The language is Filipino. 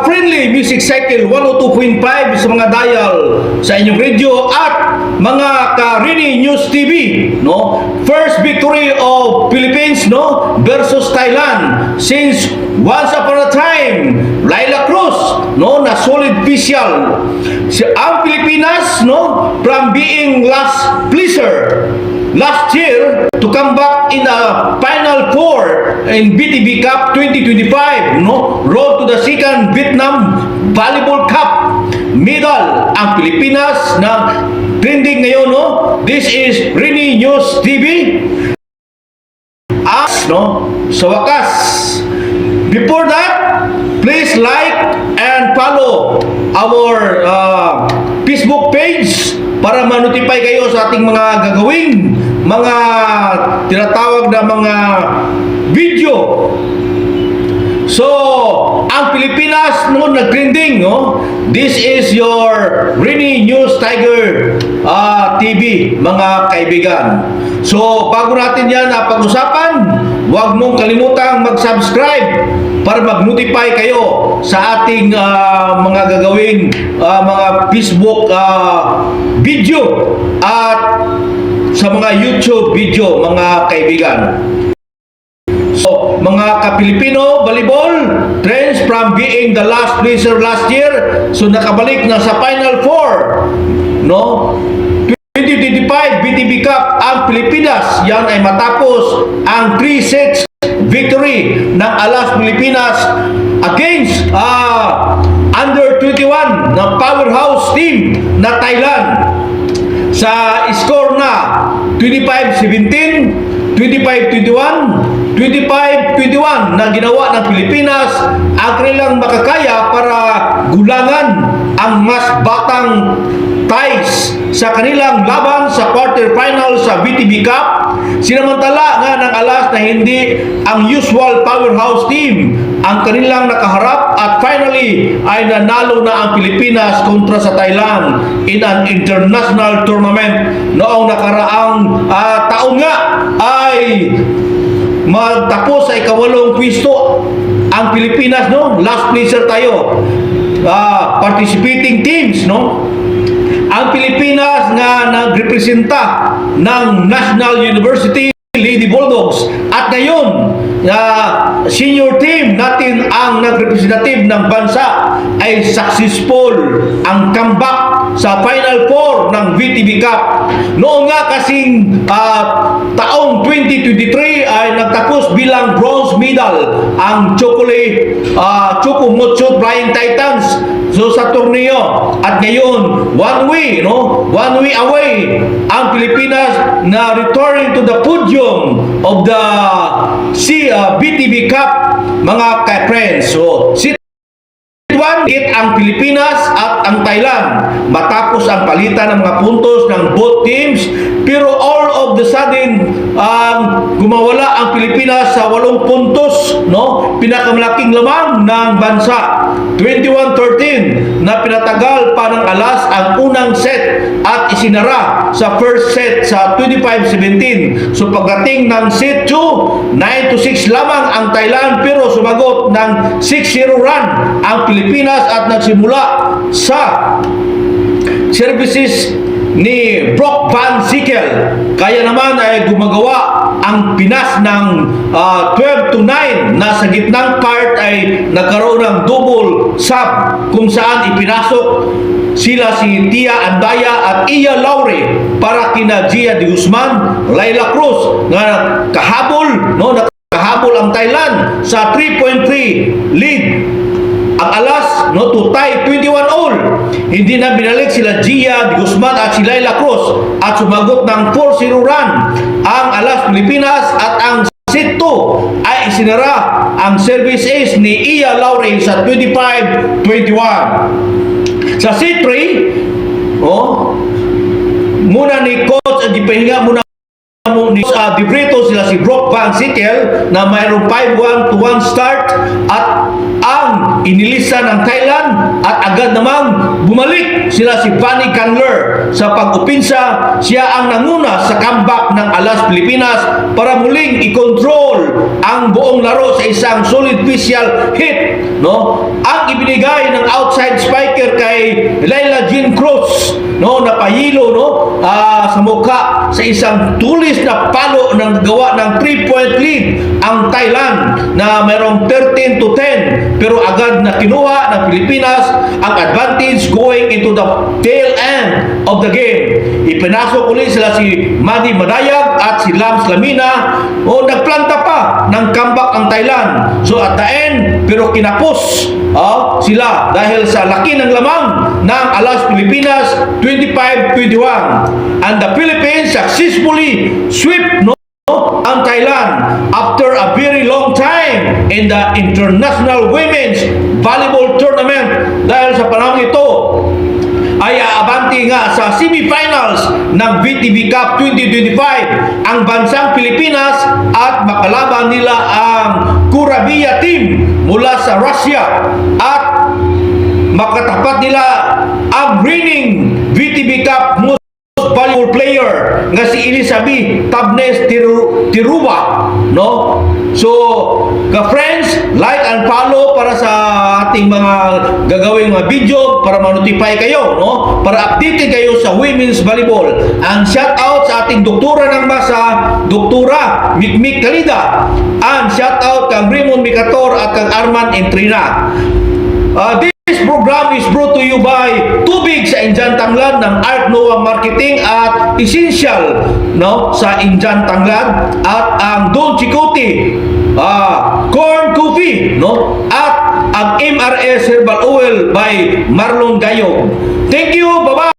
friendly music cycle 102.5 sa mga dial sa inyong radio at mga ka-Rini News TV, no? First victory of Philippines, no, versus Thailand since once upon a time Laila Cruz, no, na solid official. Ang Pilipinas, no, from being last pleaser last year to come back in a Final Four in BTB Cup 2025, no? Road to the second Vietnam Volleyball Cup medal ang Pilipinas na trending ngayon, no? This is Rini News TV. No? Sa wakas, before that, please like and follow our Facebook page para ma-notify kayo sa ating mga gagawing mga tinatawag na mga video. So, ang Pilipinas noon nag-trending, no? This is your Rini News Tiger TV, mga kaibigan. So, bago natin yan pag-usapan, huwag mong kalimutang mag-subscribe para mag-notify kayo sa ating mga gagawing mga Facebook video at sa mga YouTube video, mga kaibigan. So, mga ka-Pilipino volleyball trends from being the last placer last year, so nakabalik na sa Final Four, no? 2025 BTB Cup ang Pilipinas, yan ay matapos ang 3 sets victory ng Alas Pilipinas against under 21 na powerhouse team na Thailand sa score na 25-17, 25-21, 25-21 na ginawa ng Pilipinas ang kanilang makakaya para gulangan ang mas batang Thais sa kanilang laban sa quarterfinal sa BTB Cup. Sinamantala nga ng Alas na hindi ang usual powerhouse team ang kanilang nakaharap at finally ay nanalo na ang Pilipinas kontra sa Thailand in an international tournament noong nakaraang taon nga ay magtapos sa ikawalong pwesto ang Pilipinas, no? Last placer tayo. Participating teams, no? Ang Pilipinas nga nagrepresenta ng National University Lady Bulldogs at ngayon senior team natin ang nagrepresentative ng bansa ay successful ang comeback sa Final Four ng VTB Cup. Noon nga kasing taong 2023 ay nagtapos bilang bronze medal ang Choco Mocho Flying Titans so sa torneo at ngayon one way away ang Pilipinas na returning to the podium of the BTB Cup, mga ka-friends. So ang Pilipinas at ang Thailand matapos ang palitan ng mga puntos ng both teams, pero all of the sudden gumawala ang Pilipinas sa 8 puntos, no? Pinakamalaking lamang ng bansa, 21-13 na pinatagal pa ng Alas ang unang set at isinara sa first set sa 25-17. So pagdating ng set 2, 9-6 lamang ang Thailand pero sumagot ng 6-0 run ang Pilipinas at nagsimula sa services ni Brock Van Sickle. Kaya naman ay gumagawa ang Pinas ng 12-9 na sa gitnang part ay nagkaroon ng double sub kung saan ipinasok sila si Tia Andaya at Iya Laure para kina Gia de Guzman, Laila Cruz nga kahabol, no, nakahabol ang Thailand sa 3.3 lead ang Alas, no, to tie 21 all. Hindi na binalik sila Gia de Guzman at si Laila Cruz at sumagot ng 4-0 run ang Alas Pilipinas at ang set 2 ay isinara ang service ace ni Iya Laure sa 25-21. Sa set 3, muna ni coach at ipahinga muna ni Dibrito sila si Brock Van Sickle na mayroong 5-1 to 1 start at ang inilisa ng Thailand at agad namang bumalik sila si Fanny Candler sa pag-upinsa. Siya ang nanguna sa comeback ng Alas Pilipinas para muling i-control ang buong laro sa isang solid physical hit no, ang ibinigay ng outside spiker kay Laila Jean Cruz, no, na pahilo, no, sa mukha sa isang tulis na palo ng gawa ng 3-point lead ang Thailand na mayroong 13-10, pero agad na kinuha ng Pilipinas ang advantage going into the tail end of the game. Ipinasok ulit sila si Madi Madayag at si Lams Lamina, o nagplanta pa ng comeback ang Thailand. So at the end, pero kinapos sila dahil sa laki ng lamang ng Alas Pilipinas 25-21, and the Philippines successfully sweep, no, ang Thailand after a very long time in the International Women's Volleyball Tournament. Dahil sa panahon ito ay aabanti nga sa semifinals ng VTV Cup 2025 ang bansang Pilipinas at makalaban nila ang Kurabia team mula sa Russia, at makatapat nila ang reigning VTV Cup most valuable player nga si Elizabeth Tabnes Tiruba, no? So, ka-friends, like and follow para sa ating mga gagawing mga video para ma-notify kayo, no? Para updated kayo sa women's volleyball. And shout out sa ating doktora ng masa, Doktora Mikmik Kalida. And shout out kang Raymond Micator at kang Arman Entrina. This program is brought to you by Tubig sa Injan Tanglad ng Art Noah Marketing at Essential, no, sa Injan Tanglad, at ang Don Chicote Corn Coffee, no, at ang MRS Herbal Oil by Marlon Gayog. Thank you, bye-bye.